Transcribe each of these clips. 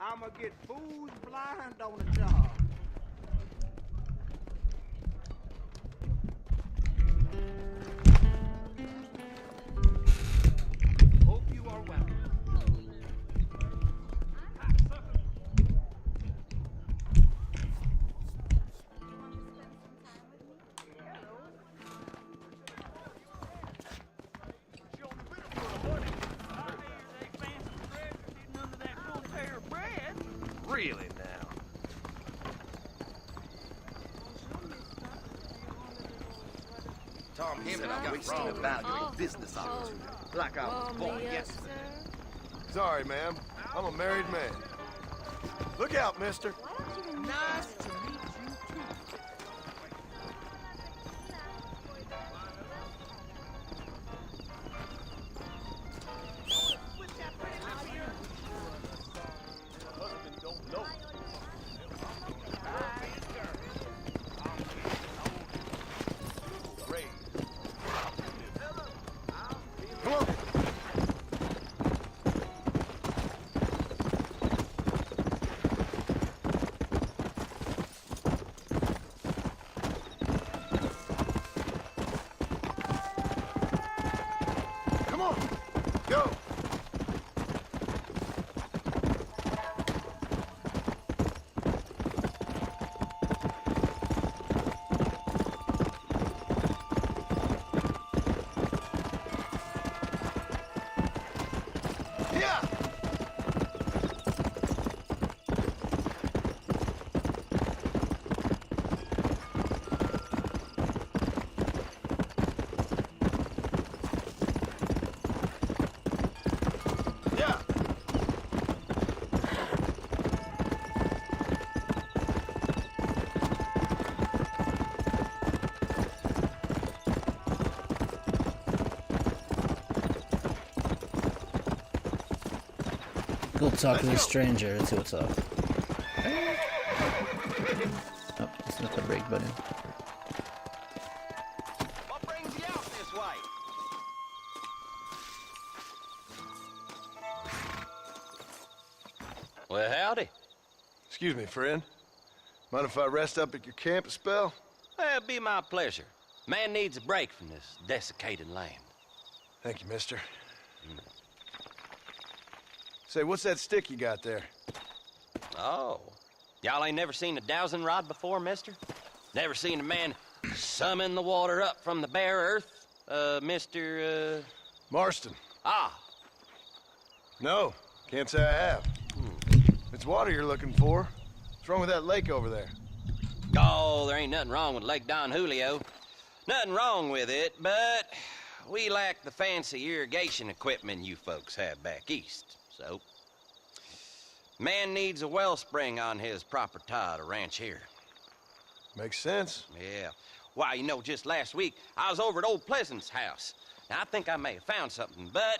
I'ma get fools blind on the job. Hope you are well. Really now? Tom Hammond got wasting a valuable business opportunity. Like I was born yesterday. Sorry, ma'am. I'm a married man. Look out, mister. Nice to meet you too. Come on. Come on. Go. Yeah. Yeah. Go talk to this stranger. Let's see what's up. Oh, it's not the brake button. What brings you out this way? Well, howdy. Excuse me, friend. Mind if I rest up at your camp a spell? Well, it'd be my pleasure. Man needs a break from this desiccated land. Thank you, mister. Say, what's that stick you got there? Oh. Y'all ain't never seen a dowsing rod before, mister? Never seen a man summon the water up from the bare earth? Mr. Marston. Ah. No, can't say I have. It's water you're looking for. What's wrong with that lake over there? Oh, there ain't nothing wrong with Lake Don Julio. Nothing wrong with it, but we lack the fancy irrigation equipment you folks have back east. So, man needs a wellspring on his property to ranch here. Makes sense. Yeah. Why, you know, just last week, I was over at old Pleasant's house. Now, I think I may have found something, but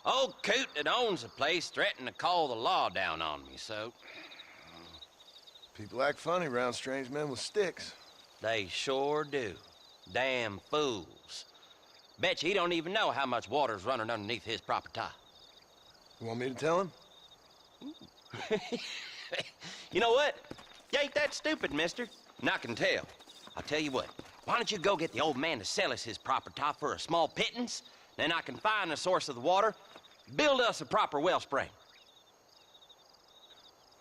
old coot that owns the place threatened to call the law down on me, so People act funny around strange men with sticks. they sure do. Damn fools. Bet you he don't even know how much water's running underneath his property. You want me to tell him? You know what? You ain't that stupid, mister. And I can tell. I'll tell you what. Why don't you go get the old man to sell us his property for a small pittance? Then I can find the source of the water, build us a proper wellspring.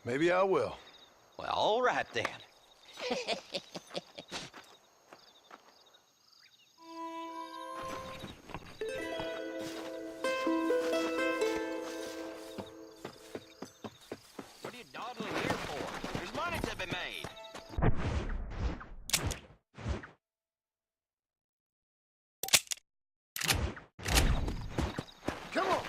Maybe I will. Well, all right then. What are you dawdling here for? There's money to be made. Come on!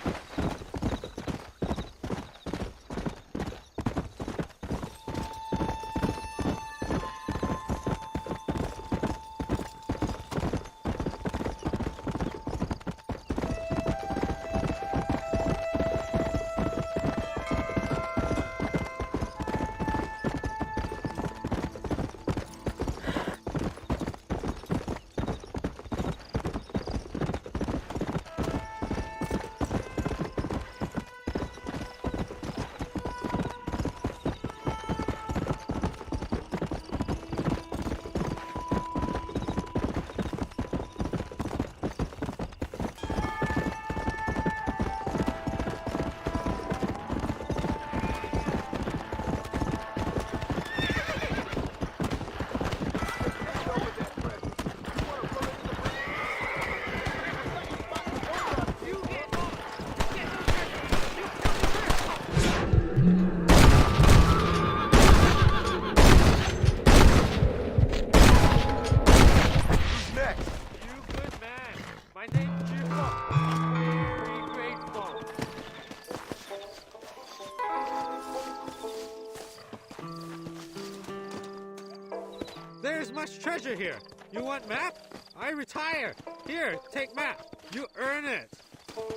There's much treasure here. You want map? I retire. Here, take map. You earn it.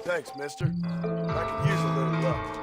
Thanks, mister. I could use a little luck.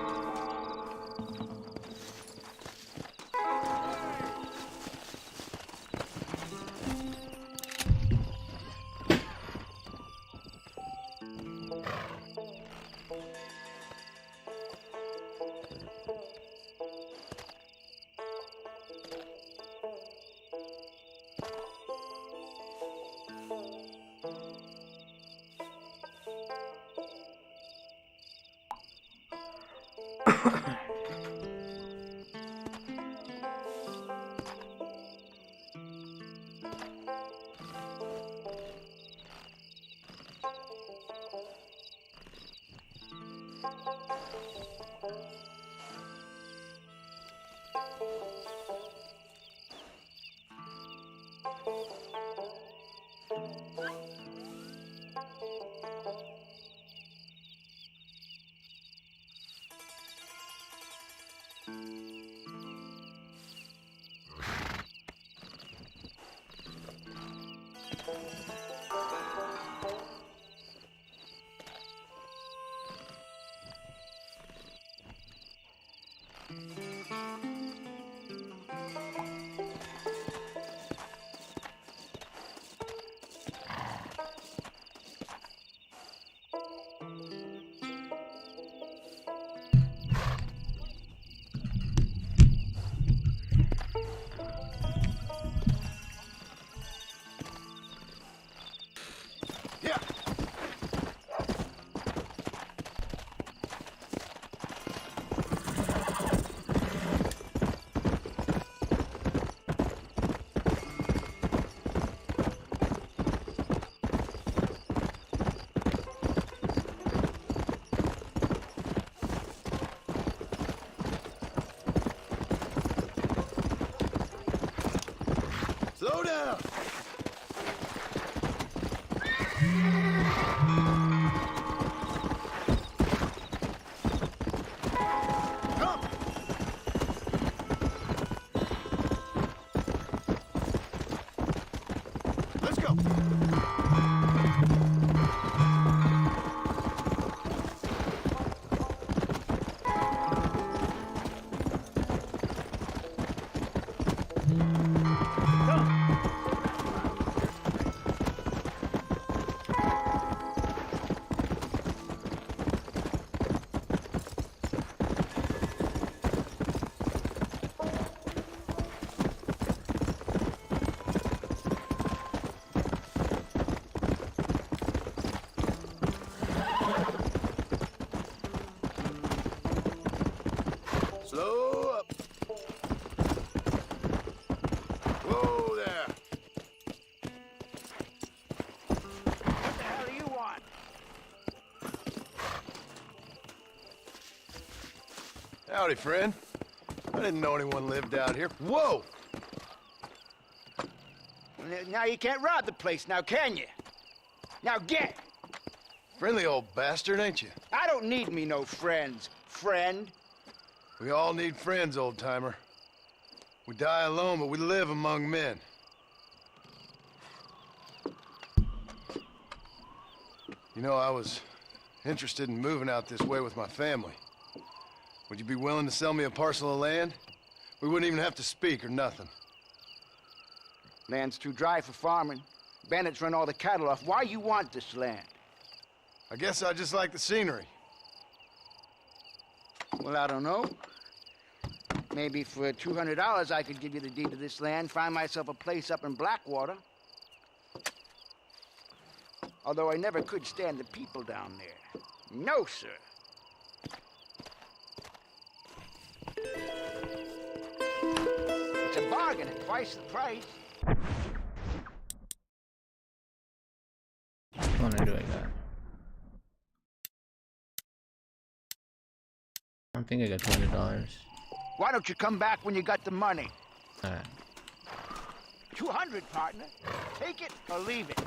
Slow down! Come! Let's go! Slow up. Whoa there. What the hell do you want? Howdy, friend. I didn't know anyone lived out here. Whoa! Now you can't rob the place now, can you? Now get! Friendly old bastard, ain't you? I don't need me no friends, friend. We all need friends, old-timer. We die alone, but we live among men. You know, I was interested in moving out this way with my family. Would you be willing to sell me a parcel of land? We wouldn't even have to speak or nothing. Land's too dry for farming. Bandits run all the cattle off. Why you want this land? I guess I just like the scenery. Well, I don't know. Maybe for $200 I could give you the deed to this land, find myself a place up in Blackwater. Although I never could stand the people down there. No, sir. It's a bargain at twice the price. When I'm doing that. I think I got $20. Why don't you come back when you got the money? Alright. 200, partner. Take it or leave it.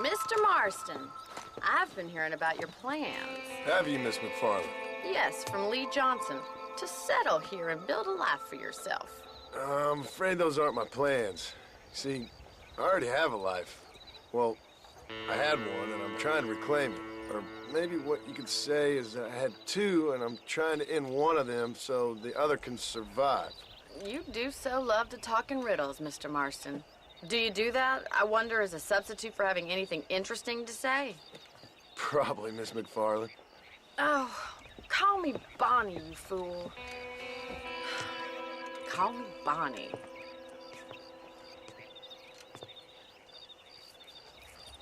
Mr. Marston, I've been hearing about your plans. Have you, Miss McFarland? Yes, from Lee Johnson. To settle here and build a life for yourself. I'm afraid those aren't my plans. See, I already have a life. Well, I had one, and I'm trying to reclaim it. Or maybe what you could say is I had two, and I'm trying to end one of them so the other can survive. You do so love to talk in riddles, Mr. Marston. Do you do that, I wonder, as a substitute for having anything interesting to say? Probably, Miss McFarland. Oh, call me Bonnie, you fool. Call me Bonnie.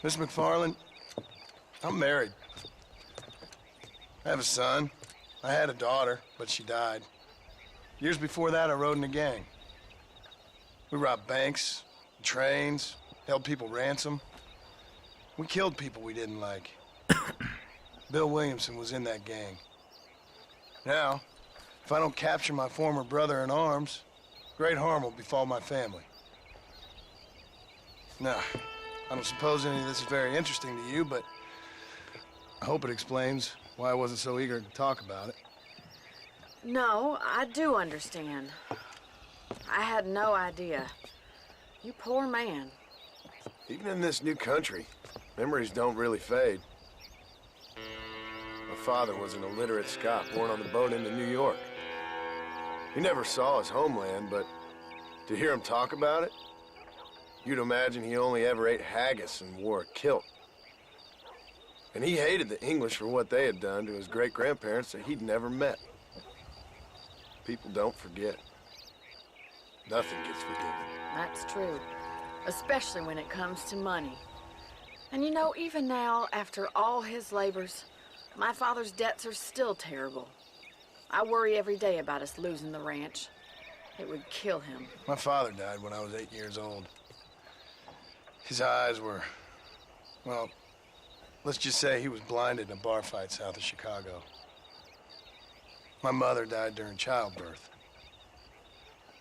Miss McFarland, I'm married. I have a son. I had a daughter, but she died. Years before that, I rode in a gang. We robbed banks, trains, held people ransom. We killed people we didn't like. Bill Williamson was in that gang. Now, if I don't capture my former brother in arms, great harm will befall my family. Now, I don't suppose any of this is very interesting to you, but I hope it explains why I wasn't so eager to talk about it. No, I do understand. I had no idea. You poor man. Even in this new country, memories don't really fade. My father was an illiterate Scot born on the boat into New York. He never saw his homeland, but to hear him talk about it, you'd imagine he only ever ate haggis and wore a kilt. And he hated the English for what they had done to his great-grandparents that he'd never met. People don't forget. Nothing gets forgiven. That's true. Especially when it comes to money. And you know, even now, after all his labors, my father's debts are still terrible. I worry every day about us losing the ranch. It would kill him. My father died when I was 8 years old. His eyes were, well, let's just say he was blinded in a bar fight south of Chicago. My mother died during childbirth.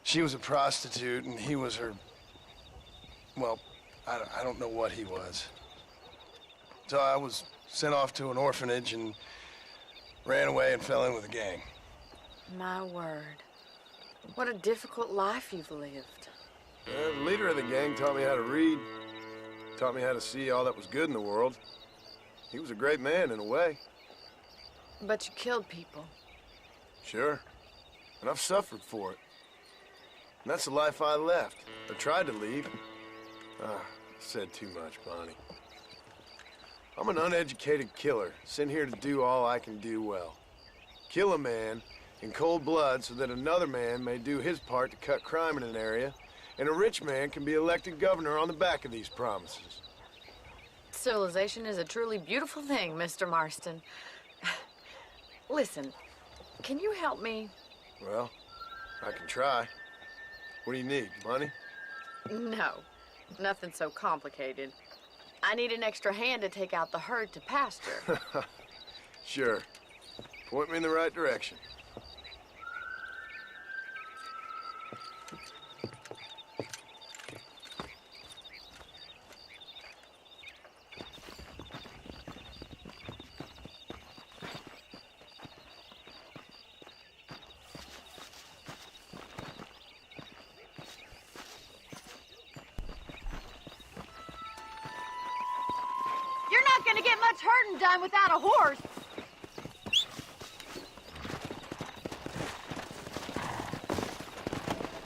She was a prostitute, and he was her, well, I don't know what he was. So I was sent off to an orphanage and ran away and fell in with a gang. My word. What a difficult life you've lived. The leader of the gang taught me how to read, taught me how to see all that was good in the world. He was a great man in a way. But you killed people. Sure. And I've suffered for it. And that's the life I left. I tried to leave. I said too much, Bonnie. I'm an uneducated killer, sent here to do all I can do well. Kill a man in cold blood so that another man may do his part to cut crime in an area, and a rich man can be elected governor on the back of these promises. Civilization is a truly beautiful thing, Mr. Marston. Listen, can you help me? Well, I can try. What do you need, money? No, nothing so complicated. I need an extra hand to take out the herd to pasture. Sure. Point me in the right direction. You're not gonna get much herding done without a horse.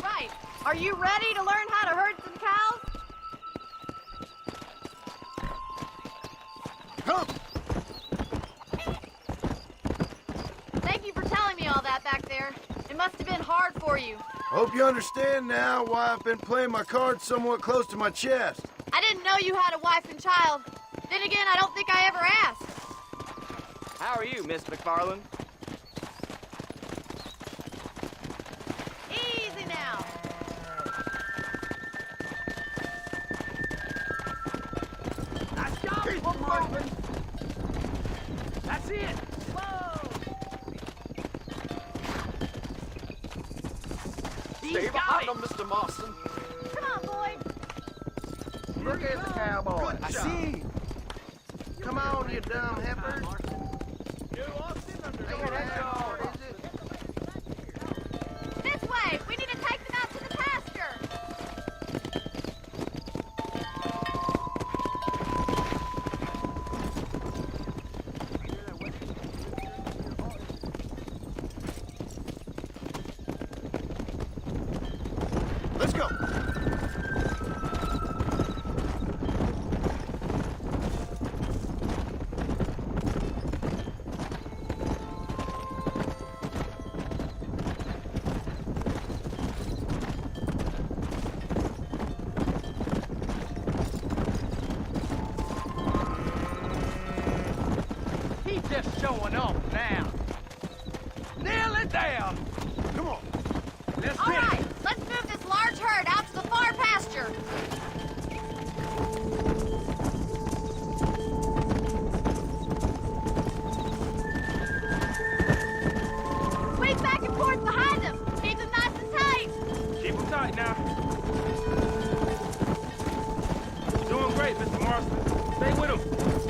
Right. Are you ready to learn how to herd some cows? Come! Thank you for telling me all that back there. It must have been hard for you. I hope you understand now why I've been playing my cards somewhat close to my chest. I didn't know you had a wife and child. Then again, I don't think I ever asked. How are you, Miss McFarland? Easy now. Nice job, McFarland. That's it. Stay behind him, Mr. Marston. Come on, boy. Look at the cowboy. I see. Come on, you dumb heifers. This way! We need to take them out to the pasture! Let's go. He's just showing off now. Nail it down. Come on. Let's All finish. right, let's move this large herd out to the far pasture. Sweep back and forth behind them. Keep them nice and tight. Keep them tight now. Doing great, Mr. Marston. Stay with him.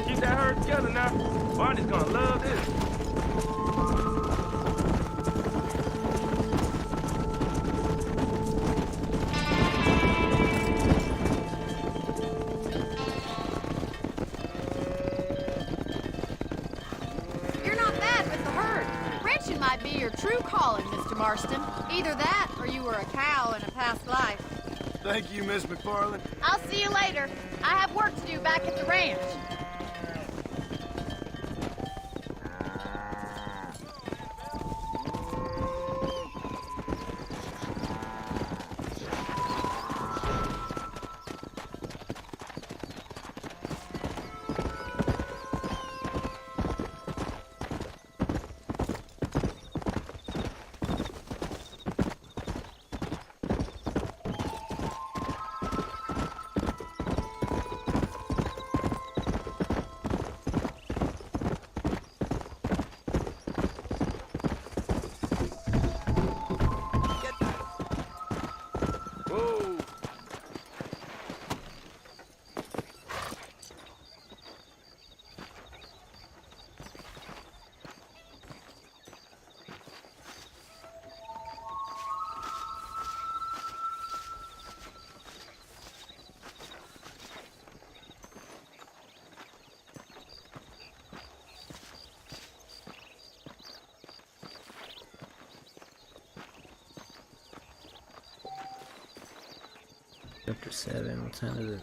Keep that herd together now. Barney's gonna love this. You're not bad with the herd. Ranching might be your true calling, Mr. Marston. Either that, or you were a cow in a past life. Thank you, Miss McFarland. I'll see you later. I have work to do back at the ranch. Whoa. Chapter 7, what time is it?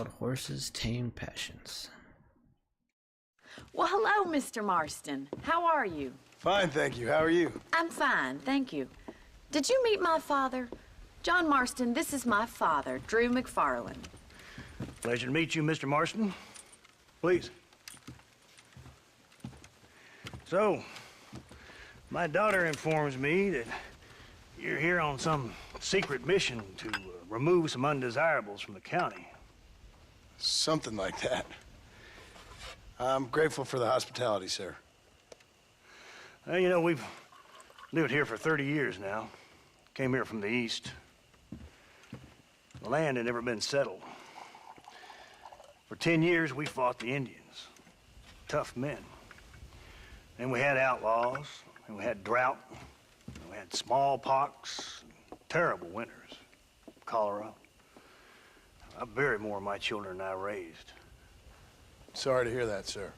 Wild Horses Tame Passions. Well, hello, Mr. Marston. How are you? Fine, thank you. How are you? I'm fine, thank you. Did you meet my father? John Marston, this is my father, Drew McFarland. Pleasure to meet you, Mr. Marston. Please. So, my daughter informs me that you're here on some secret mission to remove some undesirables from the county. Something like that. I'm grateful for the hospitality, sir. Well, you know, we've lived here for 30 years now. Came here from the east. The land had never been settled. For 10 years, we fought the Indians. Tough men. Then we had outlaws, and we had drought, and we had smallpox, terrible winters, cholera. I buried more of my children than I raised. Sorry to hear that, sir.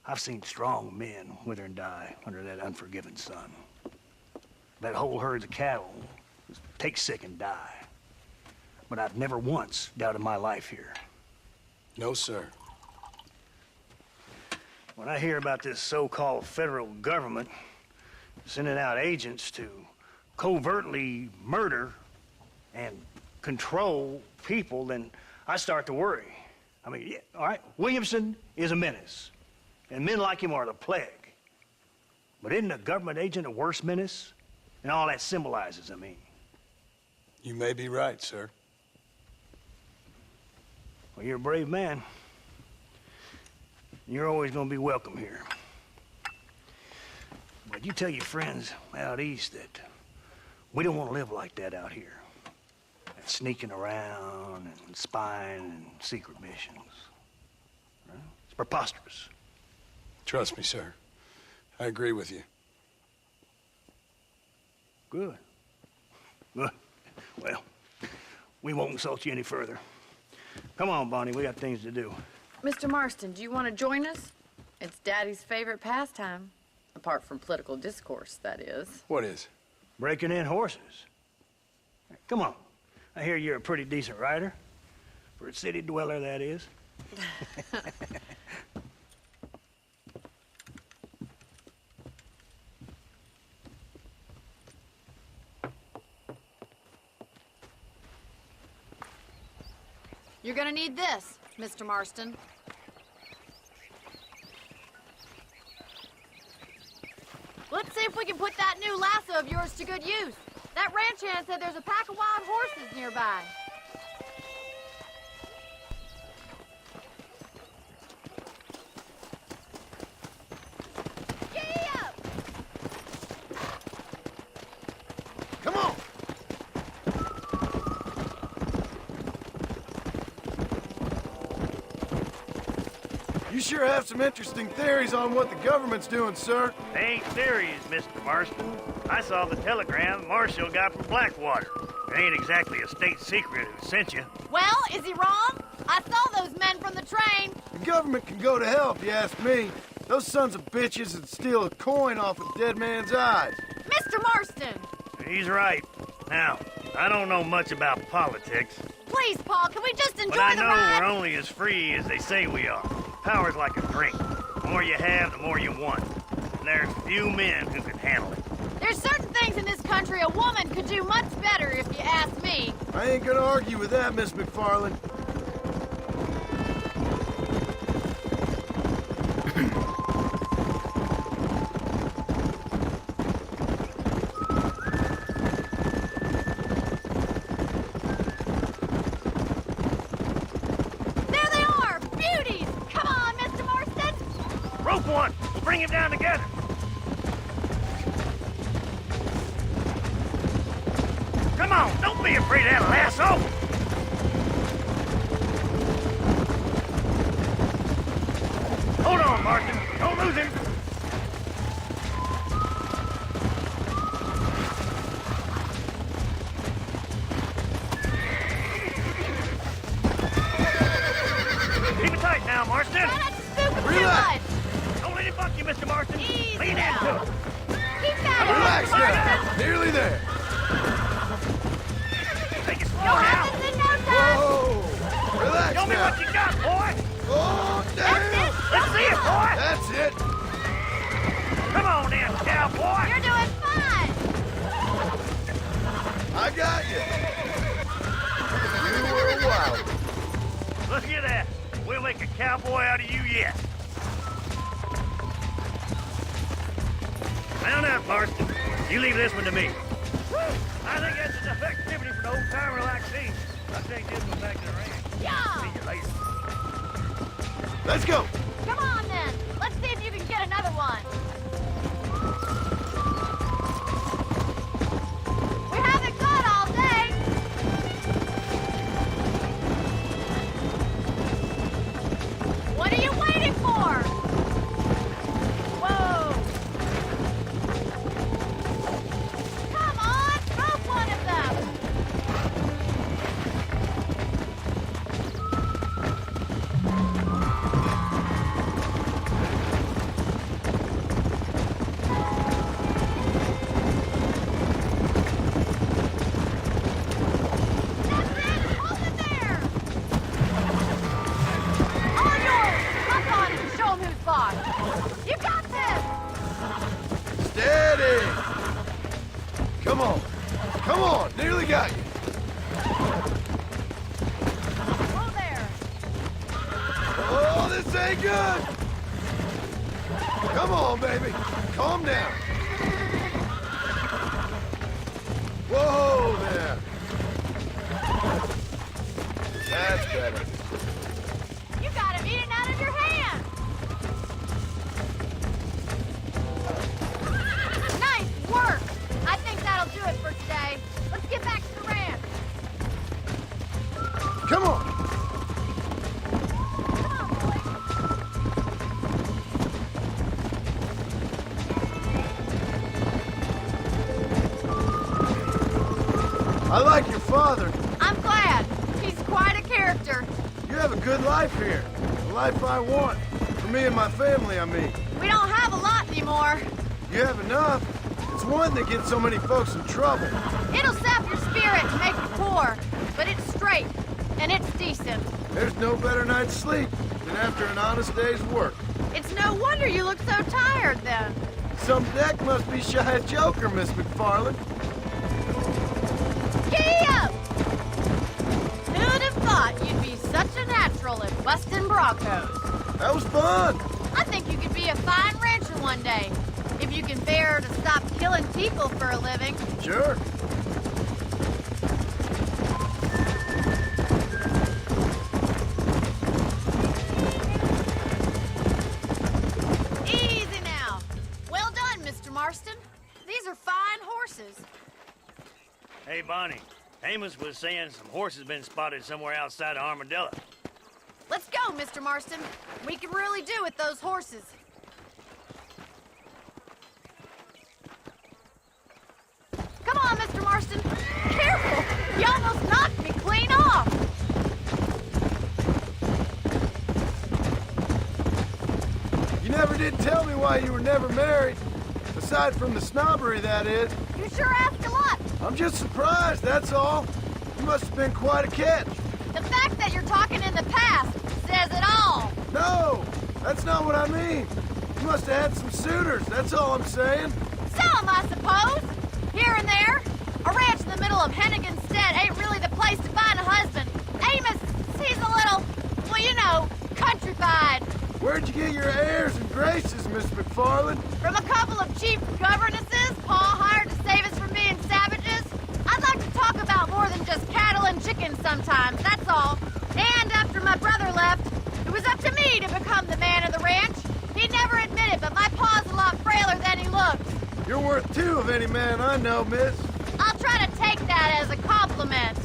I've seen strong men wither and die under that unforgiving sun. That whole herds of cattle take sick and die. But I've never once doubted my life here. No, sir. When I hear about this so-called federal government sending out agents to covertly murder and control people, then I start to worry. I mean, yeah, all right, Williamson is a menace, and men like him are the plague. But isn't a government agent a worse menace? And all that symbolizes, I mean. You may be right, sir. Well, you're a brave man. You're always gonna be welcome here. But you tell your friends out east that we don't want to live like that out here. That sneaking around and spying and secret missions. Right? It's preposterous. Trust me, sir. I agree with you. Good. Good. Well, we won't insult you any further. Come on, Bonnie, we got things to do. Mr. Marston, do you want to join us? It's Daddy's favorite pastime. Apart from political discourse, that is. What is? Breaking in horses. Come on. I hear you're a pretty decent rider. For a city dweller, that is. You're gonna need this, Mr. Marston. Let's see if we can put that new lasso of yours to good use. That ranch hand said there's a pack of wild horses nearby. Giddy up! Come on! You sure have some interesting theories on what the government's doing, sir. They ain't theories, Mr. Marston. I saw the telegram Marshall got from Blackwater. It ain't exactly a state secret who sent you. Well, is he wrong? I saw those men from the train. The government can go to hell if you ask me. Those sons of bitches would steal a coin off a dead man's eyes. Mr. Marston! He's right. Now, I don't know much about politics, Please, Paul, can we just enjoy but I the know ride? we're only as free as they say we are. Power's like a drink. The more you have, the more you want. And there's few men who can handle it. There's certain things in this country a woman could do much better, if you ask me. I ain't gonna argue with that, Miss McFarland. There they are! Beauties! Come on, Mr. Marston! Rope one! We'll bring him down together. Come on, don't be afraid of that lasso! Hold on, Marston. Don't lose him. Keep it tight now, Marston. Try not to spook him too Relax. much! Don't let him buck you, Mr. Marston. Easy Lean now. into it. Keep that Relax up, now. Marston! Nearly there. Take it slow You'll now. have this in no time! Whoa! got you. You were a wild one. Look at that. We'll make a cowboy out of you yet. Mount out, Marston. You leave this one to me. I think that's enough activity for an old-timer like me. I'll take this one back to the ranch. Yeah! See you later. Let's go. Come on, then. Let's see if you can get another one. We haven't got all day. What are you waiting for? Whoa! Come on, rope one of them. That's it! Hold it there! All yours! Hop on and show 'em who's boss. You got this! Steady. Come on. Come on. Nearly got you. Whoa there! Oh, this ain't good. Come on, baby. Calm down. Whoa there. That's better. You got him eating out of your hand! Nice work! I think that'll do it for today. Let's get back to the ranch. Come on. Come on, boys. I like your father. I'm glad. He's quite a character. You have a good life here. The life I want. For me and my family, I mean. We don't have a lot anymore. You have enough. It's one that gets so many folks in trouble. It'll sap your spirit and make you poor, but it's straight, and it's decent. There's no better night's sleep than after an honest day's work. It's no wonder you look so tired, then. Some deck must be shy of Joker, Miss McFarland. Giddy up! Who'd have thought you'd be such a natural at busting broncos? That was fun. I think you could be a fine rancher one day, if you can bear to stop killing people for a living. Sure. Easy now. Well done, Mr. Marston. These are fine horses. Hey, Bonnie. Amos was saying some horses been spotted somewhere outside of Armadillo. Let's go, Mr. Marston. We can really do with those horses. Come on, Mr. Marston. Careful! You almost knocked me clean off. You never did tell me why you were never married. Aside from the snobbery, that is. You sure asked a lot. I'm just surprised, that's all. You must have been quite a catch. The fact that you're talking in the past says it all. No, that's not what I mean. You must have had some suitors, that's all I'm saying. Some, I suppose. Here and there. A ranch in the middle of Hennigan's Stead ain't really the place to find a husband. Amos, he's a little, well, you know, countrified. Where'd you get your airs and graces, Miss McFarland? From a couple of cheap governesses Pa hired to save us from being savages. I'd like to talk about more than just cattle and chickens sometimes, that's all. And after my brother left, it was up to me to become the man of the ranch. He never admitted, but my pa's a lot frailer than he looks. You're worth two of any man I know, miss. I'll try to take that as a compliment.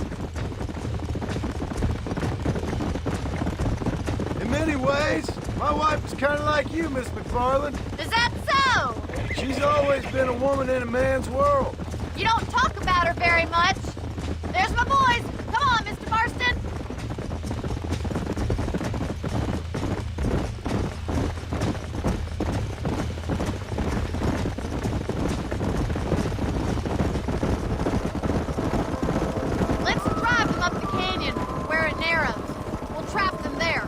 In many ways, my wife is kind of like you, Miss McFarland. Is that so? She's always been a woman in a man's world. You don't talk about her very much. There's my boys. Come on, Mr. Marston. Let's drive them up the canyon where it narrows. We'll trap them there.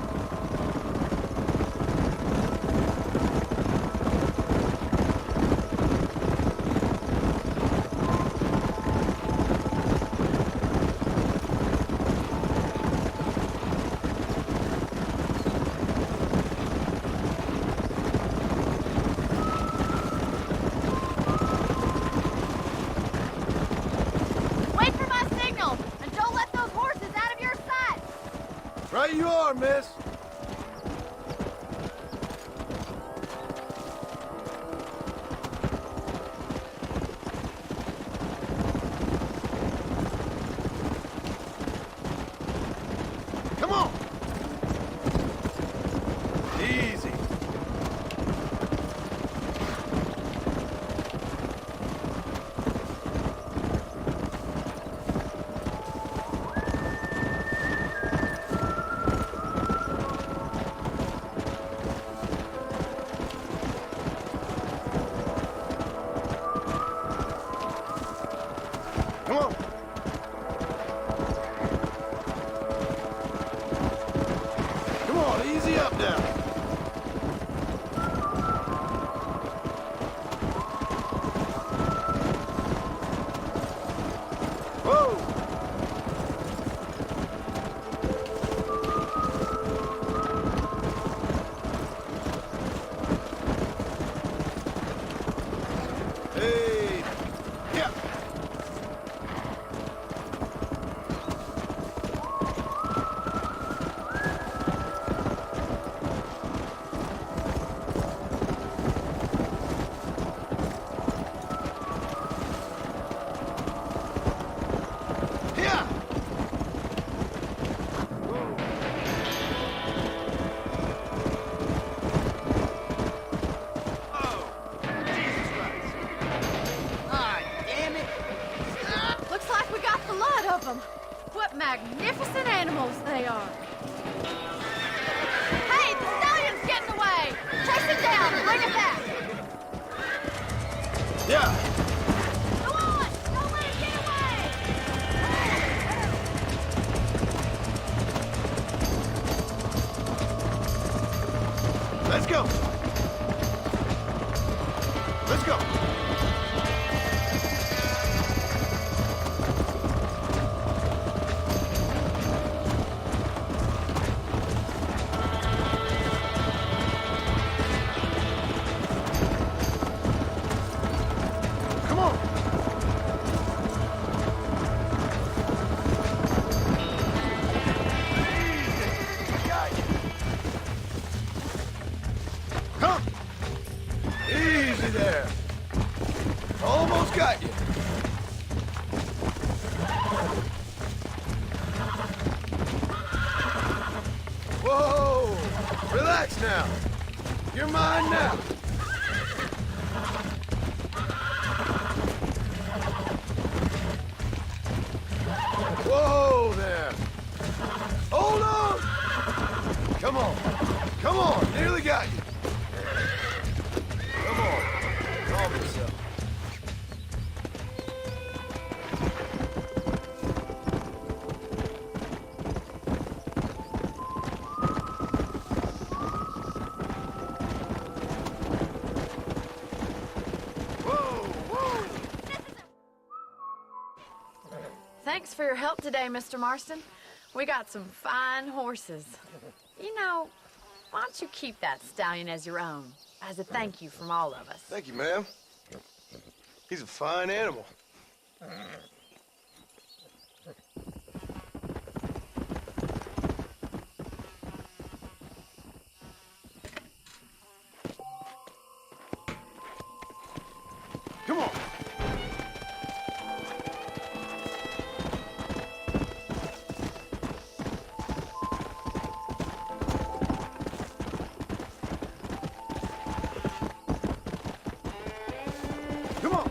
Right you are, miss. Come on. Easy. Come on. Come on, easy up now. Whoa! Hey! Yeah! Yeah! Ah, damn it. Looks like we got the lot of them. What magnificent animals they are. Hey, the stallion's getting away. Chase him down and bring him back. Yeah! Go on, don't let him get away. Let's go! Let's go! Come on! Got you. Come! Easy there. Almost got you. Whoa! Relax now. You're mine now. Whoa there. Hold on. Come on. Come on. Nearly got you. Come on. Calm yourself. Thanks for your help today, Mr. Marston. We got some fine horses. You know, why don't you keep that stallion as your own, as a thank you from all of us? Thank you, ma'am. He's a fine animal. Come on. Come on.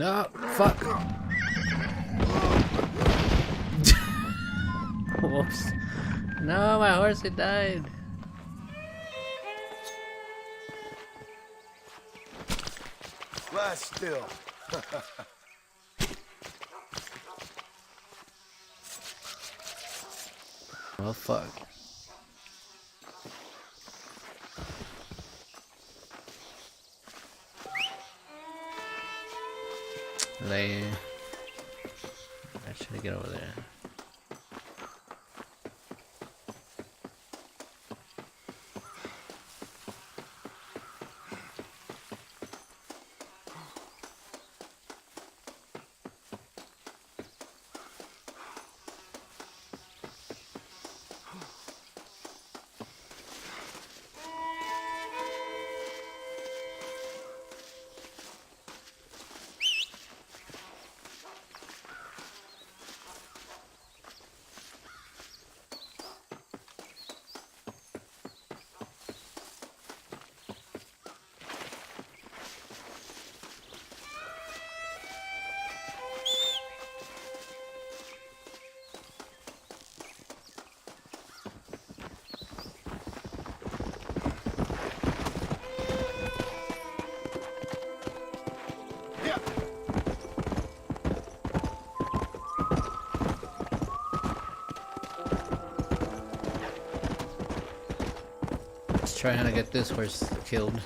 No, fuck. Whoops. No, my horse had died. Lie still. Well, fuck. I should get over there. Trying to get this horse killed.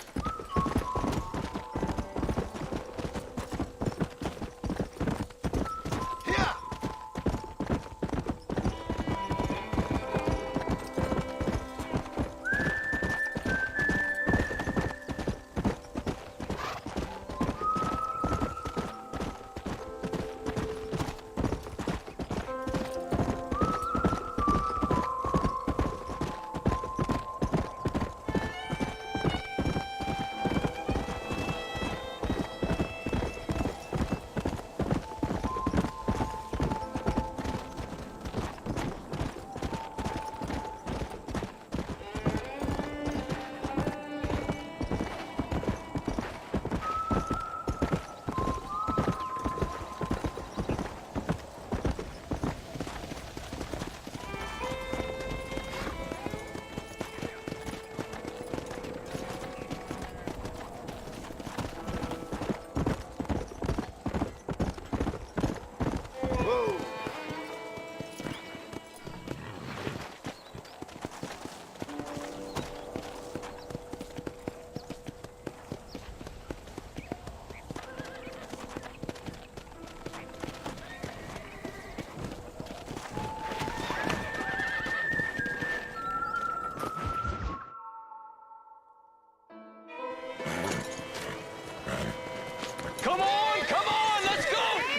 Come on, let's go!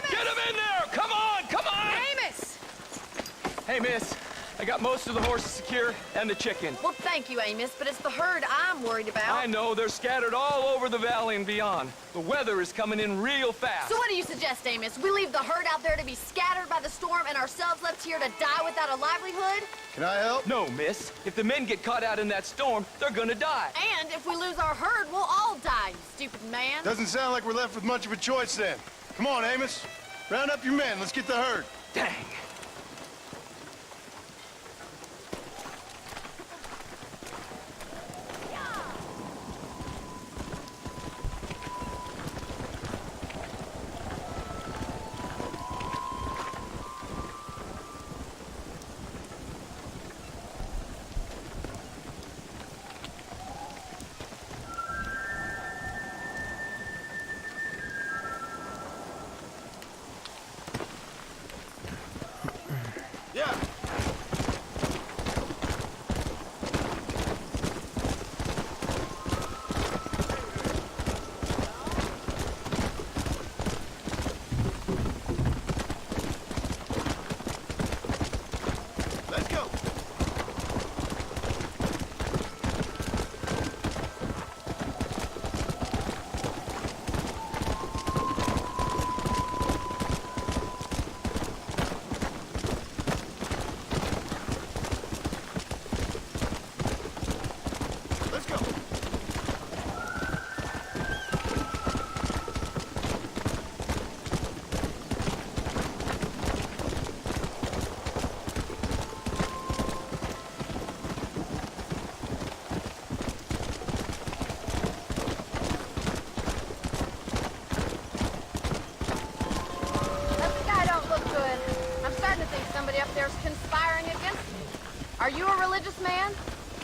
Get him in there! Come on! Amos! Hey, miss, I got most of the horses secure and the chicken. Well, thank you, Amos, but it's the herd I'm worried about. I know, they're scattered all over the valley and beyond. The weather is coming in real fast. So what do you suggest, Amos? We leave the herd out there to be scattered by the storm and ourselves left here to die without a livelihood? Can I help? No, miss. If the men get caught out in that storm, they're gonna die. And if we lose our herd, we'll all die, you stupid man. Doesn't sound like we're left with much of a choice then. Come on, Amos. Round up your men. Let's get the herd. Dang. You a religious man?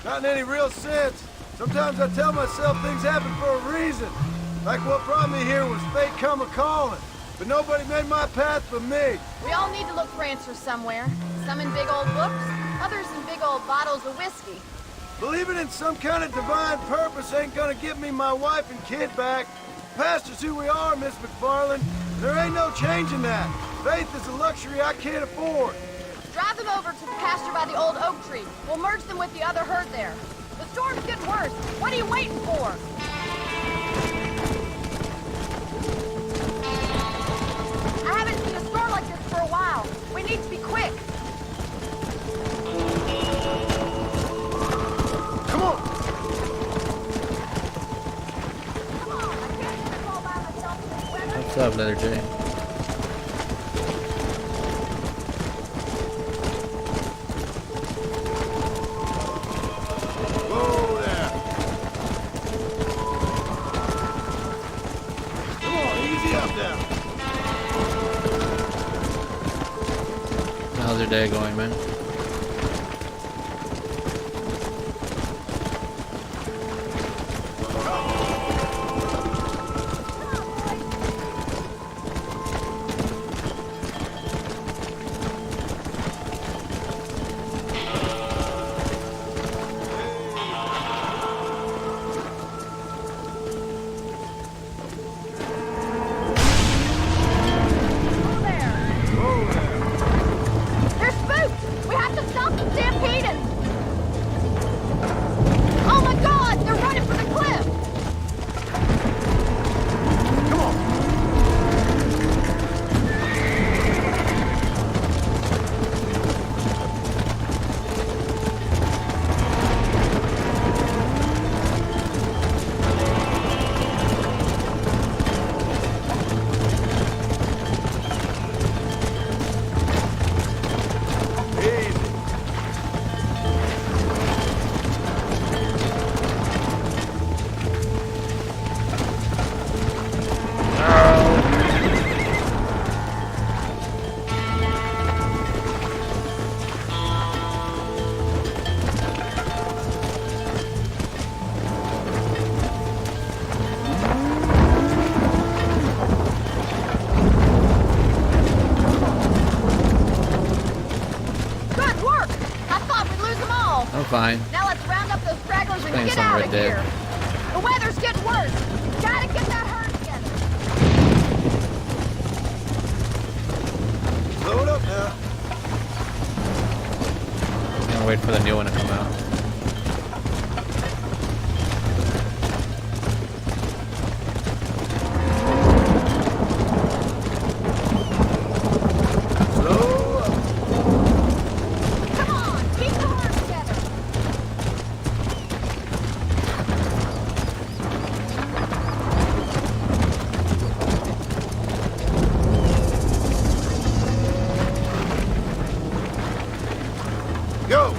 Not in any real sense. Sometimes I tell myself things happen for a reason. Like what brought me here was fate come a-calling. But nobody made my path but me. We all need to look for answers somewhere. Some in big old books, others in big old bottles of whiskey. Believing in some kind of divine purpose ain't gonna get me my wife and kid back. Past is who we are, Miss McFarland. There ain't no changing that. Faith is a luxury I can't afford. Drive them over to the pasture by the old oak tree. We'll merge them with the other herd there. The storm's getting worse. What are you waiting for? I haven't seen a storm like this for a while. We need to be quick. Come on! Come on, I can't do this all by myself in this weather. What's up, Letter J? Whoa there! Come on, easy up now. How's your day going, man? They're spooked! We have to stop them stampeding! Oh my god! They're running for the cliff! Come on! Good work! I thought we'd lose them all! I'm fine. Now let's round up those stragglers and Playing get some out Red of Dead. here! The weather's getting worse! Gotta get that herd together! Slow it up now. Can't wait for the new one to come out. Slow up. Come on! Keep the herd together! Go!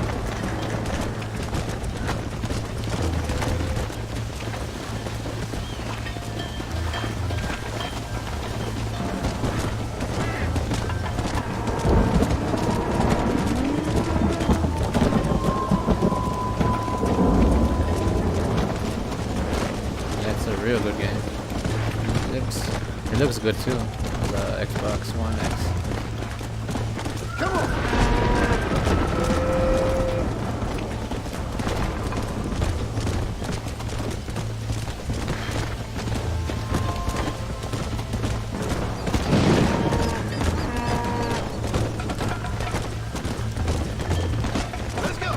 That's a real good game. It looks good too. The Xbox One X. Come on! Let's go!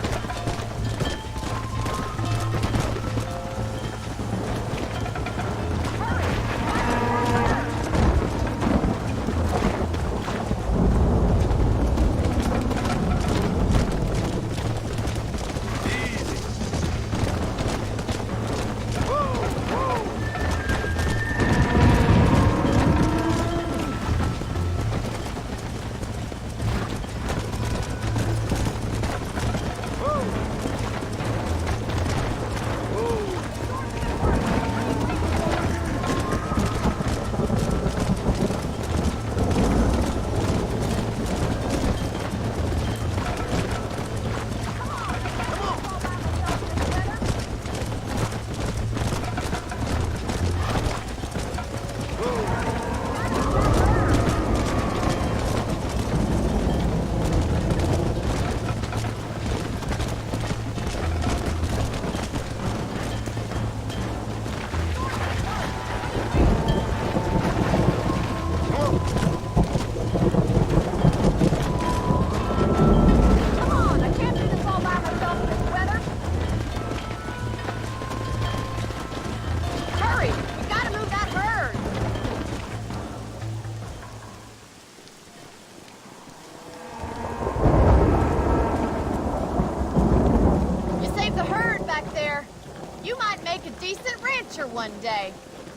back there. You might make a decent rancher one day.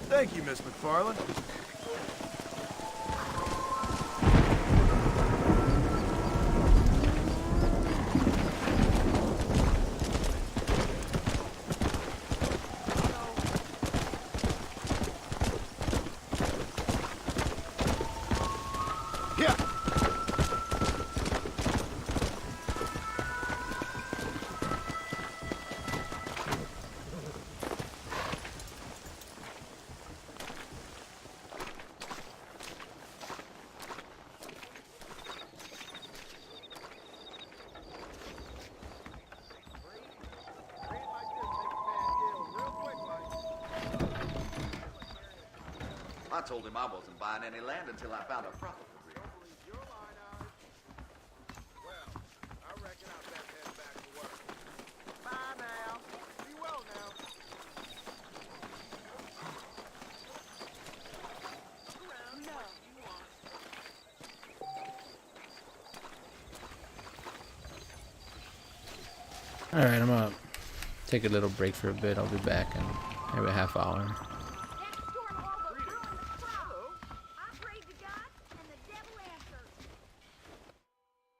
Thank you, Miss McFarland. I told him I wasn't buying any land until I found a profit agreement. Well, I reckon I'll best head back to work. Bye now. Be well now. Alright, I'm gonna take a little break for a bit. I'll be back in maybe a half hour.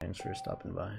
Thanks for stopping by.